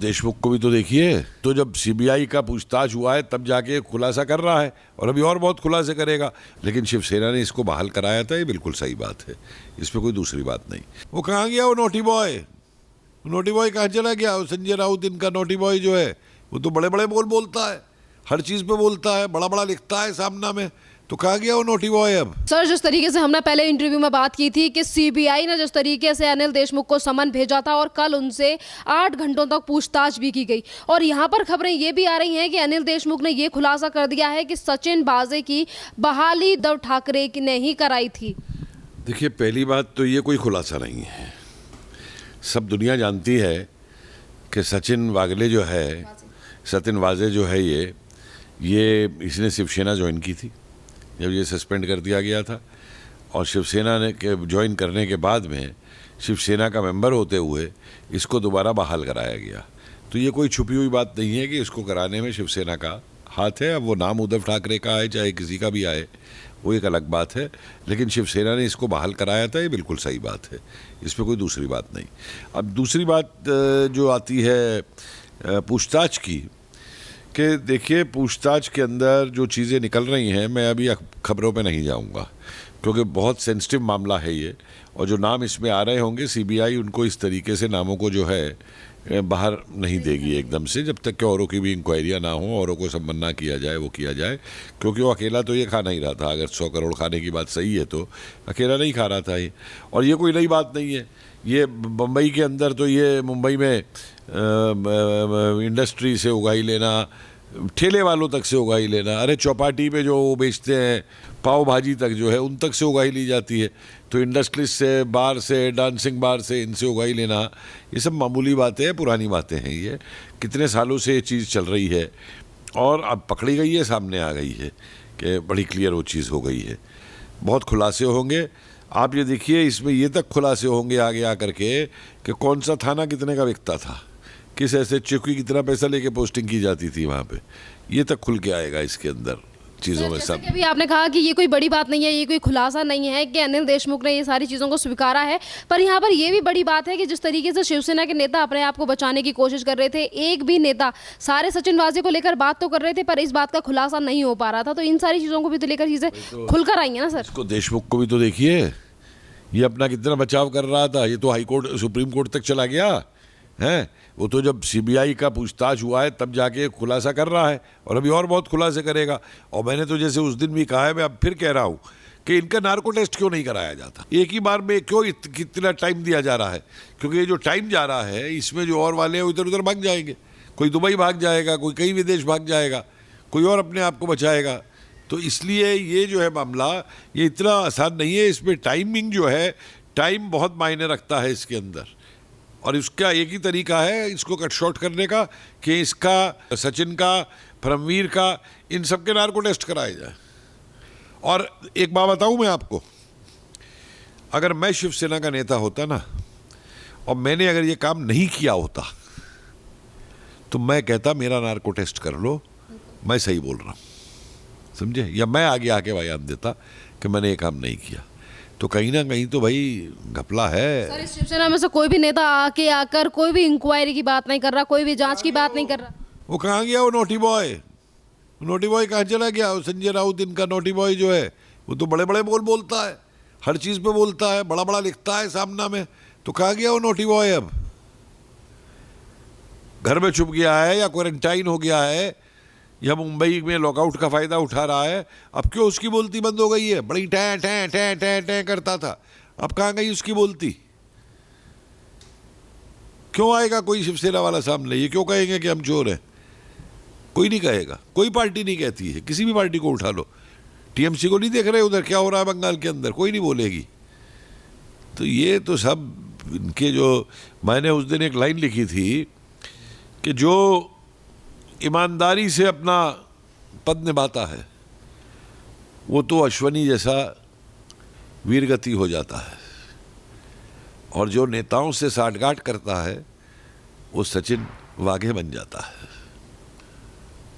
देशमुख को भी तो देखिए, तो जब सीबीआई का पूछताछ हुआ है तब जाके खुलासा कर रहा है और अभी और बहुत खुलासे करेगा। लेकिन शिवसेना ने इसको बहाल कराया था, ये बिल्कुल सही बात है, इसमें कोई दूसरी बात नहीं। वो कहाँ गया वो नोटी बॉय? नोटी बॉय कहाँ चला गया? वो संजय राउत इनका नोटी बॉय जो है वो तो बड़े बड़े बोलता है, हर चीज़ पे बोलता है, बड़ा बड़ा लिखता है सामना में, तो कहाँ गया वो नोटी बॉय अब? सर, जिस तरीके से हमने पहले इंटरव्यू में बात की थी कि सीबीआई ने जिस तरीके से अनिल देशमुख को समन भेजा था और कल उनसे 8 घंटों तक पूछताछ भी की गई, और यहाँ पर खबरें ये भी आ रही हैं कि अनिल देशमुख ने ये खुलासा कर दिया है कि सचिन वाजे की बहाली उद्धव ठाकरे ने ही कराई थी। देखिए, पहली बात तो ये कोई खुलासा नहीं है, सब दुनिया जानती है कि सचिन वाजे जो है ये इसने शिवसेना ज्वाइन की थी जब ये सस्पेंड कर दिया गया था, और शिवसेना ने के ज्वाइन करने के बाद में शिवसेना का मेंबर होते हुए इसको दोबारा बहाल कराया गया। तो ये कोई छुपी हुई बात नहीं है कि इसको कराने में शिवसेना का हाथ है। अब वो नाम उद्धव ठाकरे का आए चाहे किसी का भी आए, वो एक अलग बात है, लेकिन शिवसेना ने इसको बहाल कराया था, ये बिल्कुल सही बात है, इसमें कोई दूसरी बात नहीं। अब दूसरी बात जो आती है पूछताछ की, कि देखिए पूछताछ के अंदर जो चीज़ें निकल रही हैं, मैं अभी खबरों पे नहीं जाऊंगा क्योंकि बहुत सेंसिटिव मामला है ये, और जो नाम इसमें आ रहे होंगे सीबीआई उनको इस तरीके से नामों को जो है बाहर नहीं देगी एकदम से, जब तक कि औरों की भी इंक्वायरियाँ ना हो, औरों को सम्मन ना किया जाए, वो किया जाए, क्योंकि वो अकेला तो ये खा नहीं रहा था। अगर 100 करोड़ खाने की बात सही है तो अकेला नहीं खा रहा था ये, और ये कोई नई बात नहीं है। ये बम्बई के अंदर तो ये मुंबई में इंडस्ट्री से उगाही लेना, ठेले वालों तक से उगाही लेना, अरे चौपाटी पे जो वो बेचते हैं पाव भाजी तक जो है उन तक से उगाही ली जाती है, तो इंडस्ट्रीज से, बार से, डांसिंग बार से, इनसे उगाही लेना, ये सब मामूली बातें हैं, पुरानी बातें हैं। ये कितने सालों से ये चीज़ चल रही है और अब पकड़ी गई है, सामने आ गई है कि बड़ी क्लियर वो चीज़ हो गई है। बहुत खुलासे होंगे, आप ये देखिए, इसमें ये तक खुलासे होंगे आगे आकर के कि कौन सा थाना कितने का बिकता था, किस ऐसे चौकी कितना पैसा लेके पोस्टिंग की जाती थी वहाँ पे, ये तक खुल के आएगा इसके अंदर चीज़ों में सब। अभी आपने कहा कि ये कोई बड़ी बात नहीं है, ये कोई खुलासा नहीं है कि अनिल देशमुख ने ये सारी चीज़ों को स्वीकारा है, पर यहाँ पर ये भी बड़ी बात है कि जिस तरीके से शिवसेना के नेता अपने आप को बचाने की कोशिश कर रहे थे, एक भी नेता सारे सचिन वाजे को लेकर बात तो कर रहे थे पर इस बात का खुलासा नहीं हो पा रहा था, तो इन सारी चीज़ों को भी तो लेकर चीज़ें खुलकर आई है ना सर। इसको देशमुख को भी तो देखिए, ये अपना कितना बचाव कर रहा था, ये तो हाई कोर्ट, सुप्रीम कोर्ट तक चला गया है। वो तो जब सीबीआई का पूछताछ हुआ है तब जाके खुलासा कर रहा है और अभी और बहुत खुलासे करेगा। और मैंने तो जैसे उस दिन भी कहा है, मैं अब फिर कह रहा हूँ कि इनका नार्को टेस्ट क्यों नहीं कराया जाता, एक ही बार में क्यों कितना टाइम दिया जा रहा है? क्योंकि ये जो टाइम जा रहा है इसमें जो और वाले हैं इधर उधर भाग जाएंगे, कोई दुबई भाग जाएगा, कोई कहीं विदेश भाग जाएगा, कोई और अपने आप को बचाएगा। तो इसलिए ये जो है मामला, ये इतना आसान नहीं है, इसमें टाइमिंग जो है, टाइम बहुत मायने रखता है इसके अंदर, और इसका एक ही तरीका है इसको कट शॉर्ट करने का कि इसका, सचिन का, परमवीर का, इन सब के नार्को टेस्ट कराया जाए। और एक बात बताऊं मैं आपको, अगर मैं शिवसेना का नेता होता ना और मैंने अगर ये काम नहीं किया होता तो मैं कहता मेरा नार्को टेस्ट कर लो, मैं सही बोल रहा हूँ, समझे, या मैं आगे आके बयान देता कि मैंने ये काम नहीं किया, तो कहीं ना कहीं तो भाई घपला है। सर, इस शिवसेना में से कोई भी नेता आकर कोई भी इंक्वायरी की बात नहीं कर रहा, कोई भी जांच की बात नहीं कर रहा। वो कहाँ गया वो नोटी बॉय? नोटी बॉय कहाँ चला गया? वो संजय राउत इनका नोटी बॉय जो है वो तो बड़े बड़े बोलता है, हर चीज़ पे बोलता है, बड़ा बड़ा लिखता है सामना में, तो कहाँ गया वो नोटी बॉय? अब घर में छुप गया है या क्वारंटाइन हो गया है या मुंबई में लॉकआउट का फ़ायदा उठा रहा है? अब क्यों उसकी बोलती बंद हो गई है? बड़ी time time time time time करता था, अब कहाँ गई उसकी बोलती? क्यों आएगा कोई शिवसेना वाला सामने? ये क्यों कहेंगे कि हम चोर हैं? कोई नहीं कहेगा, कोई पार्टी नहीं कहती है, किसी भी पार्टी को उठा लो, टीएमसी को नहीं देख रहे उधर क्या हो रहा है बंगाल के अंदर, कोई नहीं बोलेगी। तो ये तो सब इनके, जो मैंने उस दिन एक लाइन लिखी थी कि जो ईमानदारी से अपना पद निभाता है वो तो अश्वनी जैसा वीरगति हो जाता है, और जो नेताओं से साठगांठ करता है वो सचिन वाघे बन जाता है।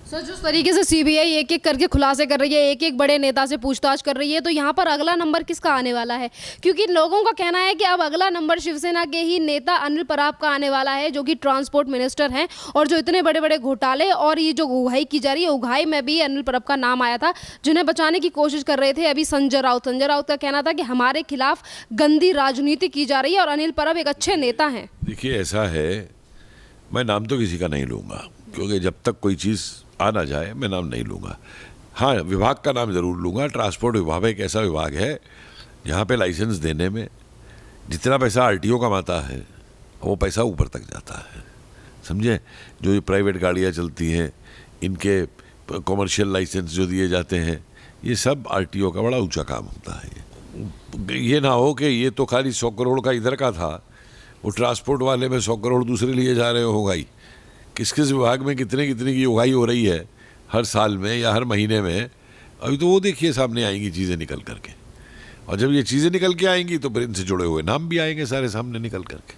सर जिस तरीके से सीबीआई एक एक करके खुलासे कर रही है, एक एक बड़े नेता से पूछताछ कर रही है, तो यहाँ पर अगला नंबर किसका आने वाला है? क्योंकि लोगों का कहना है कि अब अगला नंबर शिवसेना के ही नेता अनिल परब का आने वाला है, जो कि ट्रांसपोर्ट मिनिस्टर हैं और जो इतने बड़े बड़े घोटाले और ये जो उगाही की जा रही है, उगाही में भी अनिल परब का नाम आया था, जिन्हें बचाने की कोशिश कर रहे थे अभी संजय राउत का कहना था कि हमारे खिलाफ गंदी राजनीति की जा रही है और अनिल परब एक अच्छे नेता हैं। देखिए ऐसा है, मैं नाम तो किसी का नहीं लूँगा, क्योंकि जब तक कोई चीज़ आ ना जाए मैं नाम नहीं लूँगा। हाँ, विभाग का नाम ज़रूर लूँगा। ट्रांसपोर्ट विभाग एक ऐसा विभाग है जहाँ पे लाइसेंस देने में जितना पैसा आरटीओ कमाता है वो पैसा ऊपर तक जाता है, समझे। जो ये प्राइवेट गाड़ियाँ चलती हैं, इनके कॉमर्शियल लाइसेंस जो दिए जाते हैं, ये सब आरटीओ का बड़ा ऊंचा काम होता है। ये ना हो कि ये तो खाली 100 करोड़ का इधर का था, वो ट्रांसपोर्ट वाले में 100 करोड़ दूसरे लिए जा रहे होगा ही। किस किस विभाग में कितने कितने की उगाही हो रही है हर साल में या हर महीने में, अभी तो वो देखिए सामने आएंगी चीज़ें निकल करके। और जब ये चीज़ें निकल के आएंगी तो फिर इनसे जुड़े हुए नाम भी आएंगे सारे सामने निकल करके।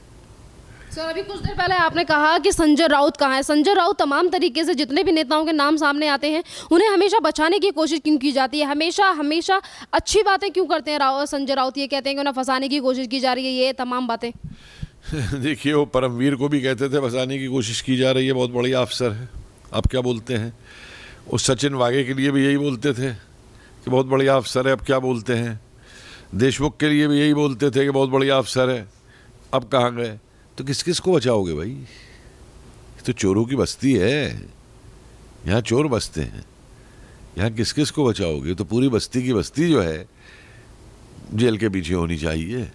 सर अभी कुछ देर पहले आपने कहा कि संजय राउत कहाँ है। संजय राउत तमाम तरीके से जितने भी नेताओं के नाम सामने आते हैं उन्हें हमेशा बचाने की कोशिश क्यों की जाती है? हमेशा हमेशा अच्छी बातें क्यों करते हैं संजय राउत? ये कहते हैं कि उन्हें फंसाने की कोशिश की जा रही है, ये तमाम बातें। देखिए वो परमवीर को भी कहते थे फंसाने की कोशिश की जा रही है, बहुत बढ़िया अफसर है। अब क्या बोलते हैं? उस सचिन वाघे के लिए भी यही बोलते थे कि बहुत बढ़िया अफसर है, अब क्या बोलते हैं? देशमुख के लिए भी यही बोलते थे कि बहुत बढ़िया अफसर है, अब कहाँ गए? तो किस किस को बचाओगे भाई? तो चोरों की बस्ती है, यहाँ चोर बसते हैं, यहाँ किस किस को बचाओगे? तो पूरी बस्ती की बस्ती जो है जेल के पीछे होनी चाहिए।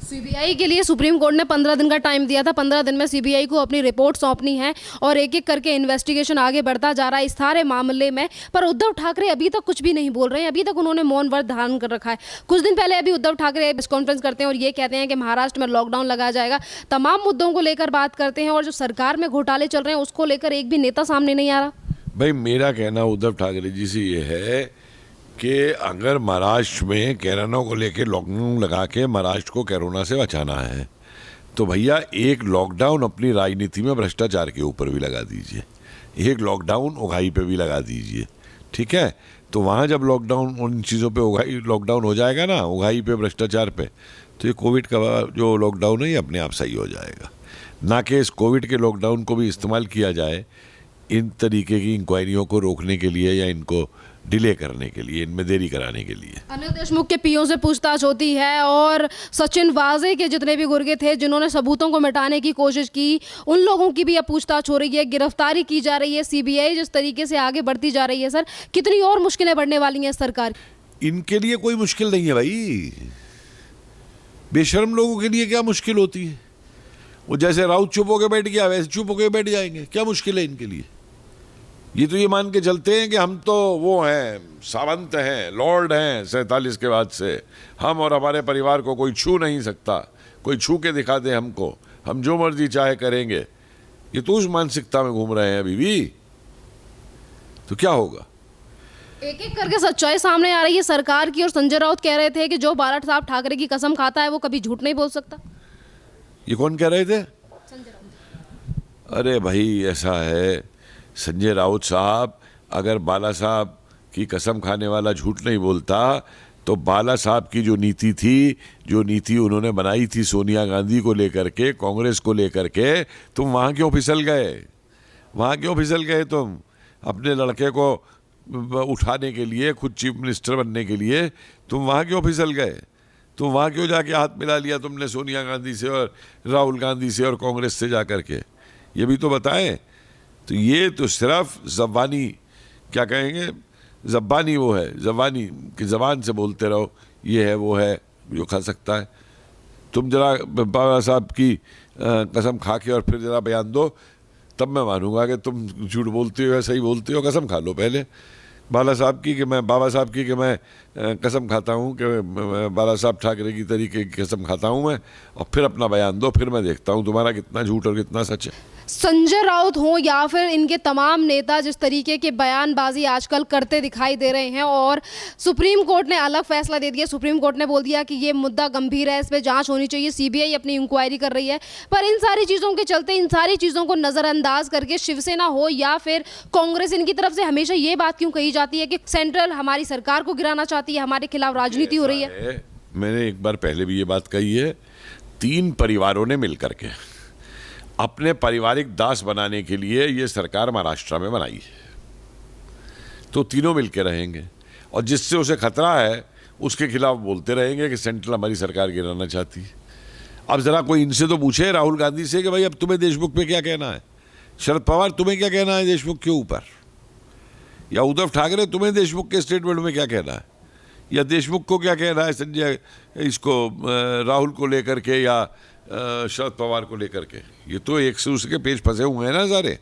सीबीआई के लिए सुप्रीम कोर्ट ने 15 दिन का टाइम दिया था। 15 दिन में सीबीआई को अपनी रिपोर्ट सौंपनी है और एक एक करके इन्वेस्टिगेशन आगे बढ़ता जा रहा है इस सारे मामले में। पर उद्धव ठाकरे अभी तक कुछ भी नहीं बोल रहे हैं, अभी तक उन्होंने मौन व्रत धारण कर रखा है। कुछ दिन पहले अभी उद्धव ठाकरे प्रेस कॉन्फ्रेंस करते हैं और ये कहते हैं कि महाराष्ट्र में लॉकडाउन लगाया जाएगा, तमाम मुद्दों को लेकर बात करते हैं, और जो सरकार में घोटाले चल रहे हैं उसको लेकर एक भी नेता सामने नहीं आ रहा। भाई मेरा कहना उद्धव ठाकरे जी से ये है कि अगर महाराष्ट्र में कोरोना को लेके लॉकडाउन लगा के महाराष्ट्र को कोरोना से बचाना है तो भैया एक लॉकडाउन अपनी राजनीति में भ्रष्टाचार के ऊपर भी लगा दीजिए, एक लॉकडाउन उगाही पे भी लगा दीजिए, ठीक है। तो वहाँ जब लॉकडाउन उन चीज़ों पे उगाही लॉकडाउन हो जाएगा ना, उगाही पे भ्रष्टाचार पे, तो ये कोविड का जो लॉकडाउन है ये अपने आप सही हो जाएगा। ना कि इस कोविड के लॉकडाउन को भी इस्तेमाल किया जाए इन तरीके की इंक्वायरियों को रोकने के लिए या इनको डिले करने के लिए, इनमें देरी कराने के लिए। अनिल देशमुख के पीओ से पूछताछ होती है और सचिन वाजे के जितने भी गुर्गे थे जिन्होंने सबूतों को मिटाने की कोशिश की, उन लोगों की भी अब पूछताछ हो रही है, गिरफ्तारी की जा रही है। सीबीआई जिस तरीके से आगे बढ़ती जा रही है सर, कितनी और मुश्किलें बढ़ने वाली हैं सरकार? इनके लिए कोई मुश्किल नहीं है भाई, बेशर्म लोगों के लिए क्या मुश्किल होती है? वो जैसे राउत चुप होकर बैठ गया वैसे चुप होकर बैठ जाएंगे, क्या मुश्किल है इनके लिए? ये तो ये मान के चलते हैं कि हम तो वो हैं, सावंत हैं, लॉर्ड हैं 47 के बाद से, हम और हमारे परिवार को कोई छू नहीं सकता, कोई छू के दिखा दे हमको, हम जो मर्जी चाहे करेंगे। ये तो उस मानसिकता में घूम रहे हैं अभी भी, तो क्या होगा? एक एक करके सच्चाई सामने आ रही है सरकार की, और संजय राउत कह रहे थे कि जो बाला साहब ठाकरे की कसम खाता है वो कभी झूठ नहीं बोल सकता। ये कौन कह रहे थे? संजय राउत। अरे भाई ऐसा है, संजय राउत साहब अगर बाला साहब की कसम खाने वाला झूठ नहीं बोलता तो बाला साहब की जो नीति थी, जो नीति उन्होंने बनाई थी सोनिया गांधी को लेकर के, कांग्रेस को लेकर के, तुम वहाँ क्यों फिसल गए? वहाँ क्यों फिसल गए तुम? अपने लड़के को उठाने के लिए, खुद चीफ मिनिस्टर बनने के लिए तुम वहाँ क्यों फिसल गए? तुम वहाँ क्यों जाके हाथ मिला लिया तुमने सोनिया गांधी से और राहुल गांधी से और कांग्रेस से जा कर के? ये भी तो बताएं। तो ये तो सिर्फ ज़बानी, क्या कहेंगे, ज़बानी वो है, ज़बानी की ज़बान से बोलते रहो, ये है वो है, जो खा सकता है। तुम जरा बाबा साहब की कसम खा के और फिर जरा बयान दो, तब मैं मानूंगा कि तुम झूठ बोलते हो या सही बोलते हो। कसम खा लो पहले बाला साहब की कि मैं बाबा साहब की कि मैं कसम खाता हूँ कि बाला साहब ठाकरे की तरीके की कसम खाता हूँ मैं, और फिर अपना बयान दो, फिर मैं देखता हूँ तुम्हारा कितना झूठ और कितना सच है। संजय राउत हो या फिर इनके तमाम नेता जिस तरीके के बयानबाजी आजकल करते दिखाई दे रहे हैं, और सुप्रीम कोर्ट ने अलग फैसला दे दिया। सुप्रीम कोर्ट ने बोल दिया कि ये मुद्दा गंभीर है, इस पे जांच होनी चाहिए, सीबीआई अपनी इंक्वायरी कर रही है। पर इन सारी चीज़ों के चलते, इन सारी चीज़ों को नज़रअंदाज करके शिवसेना हो या फिर कांग्रेस, इनकी तरफ से हमेशा ये बात क्यों कही जाती है कि सेंट्रल हमारी सरकार को गिराना चाहती है, हमारे खिलाफ राजनीति हो रही है? मैंने एक बार पहले भी ये बात कही है, 3 परिवारों ने मिलकर के अपने पारिवारिक दास बनाने के लिए ये सरकार महाराष्ट्र में बनाई है। तो तीनों मिलकर रहेंगे और जिससे उसे खतरा है उसके खिलाफ बोलते रहेंगे कि सेंट्रल हमारी सरकार गिराना चाहती है। अब जरा कोई इनसे तो पूछे, राहुल गांधी से, कि भाई अब तुम्हें देशमुख पे क्या कहना है, शरद पवार तुम्हें क्या कहना है देशमुख के ऊपर, या उद्धव ठाकरे तुम्हें देशमुख के स्टेटमेंट में क्या कहना है, या देशमुख को क्या कहना है संजय इसको राहुल को लेकर के या शरद पवार को लेकर के। ये तो एक से उसके पेज फंसे हुए हैं ना सारे।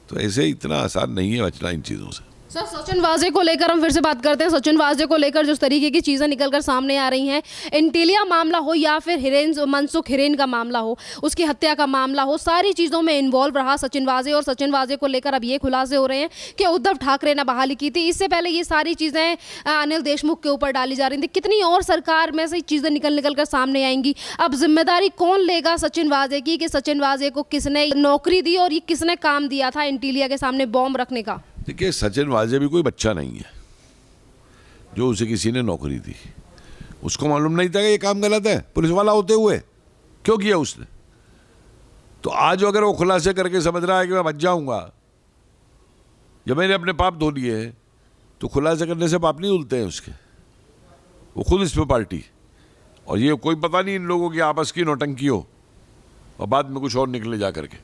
तो ऐसे इतना आसान नहीं है बचना इन चीज़ों से। सर, सचिन वाजे को लेकर हम फिर से बात करते हैं। सचिन वाजे को लेकर जिस तरीके की चीज़ें निकलकर सामने आ रही हैं, इंटेलिया मामला हो या फिर मनसुख हिरेन का मामला हो, उसकी हत्या का मामला हो, सारी चीज़ों में इन्वॉल्व रहा सचिन वाजे। और सचिन वाजे को लेकर अब ये खुलासे हो रहे हैं कि उद्धव ठाकरे ने बहाली की थी। इससे पहले ये सारी चीज़ें अनिल देशमुख के ऊपर डाली जा रही थी। कितनी और सरकार में से चीज़ें निकल कर सामने आएंगी। अब जिम्मेदारी कौन लेगा सचिन वाजे की, कि सचिन वाजे को किसने नौकरी दी और ये किसने काम दिया था इंटीलिया के सामने बॉम्ब रखने का? देखिए, सचिन वाजे भी कोई बच्चा नहीं है जो उसे किसी ने नौकरी दी। उसको मालूम नहीं था कि ये काम गलत है, पुलिस वाला होते हुए क्यों किया उसने? तो आज अगर वो खुलासे करके समझ रहा है कि मैं बच जाऊंगा, जब मैंने अपने पाप धो लिए हैं, तो खुलासे करने से पाप नहीं धुलते हैं उसके। वो खुद इस पे पार्टी, और ये कोई पता नहीं इन लोगों की आपस की नौटंकी हो और बाद में कुछ और निकले जा करके।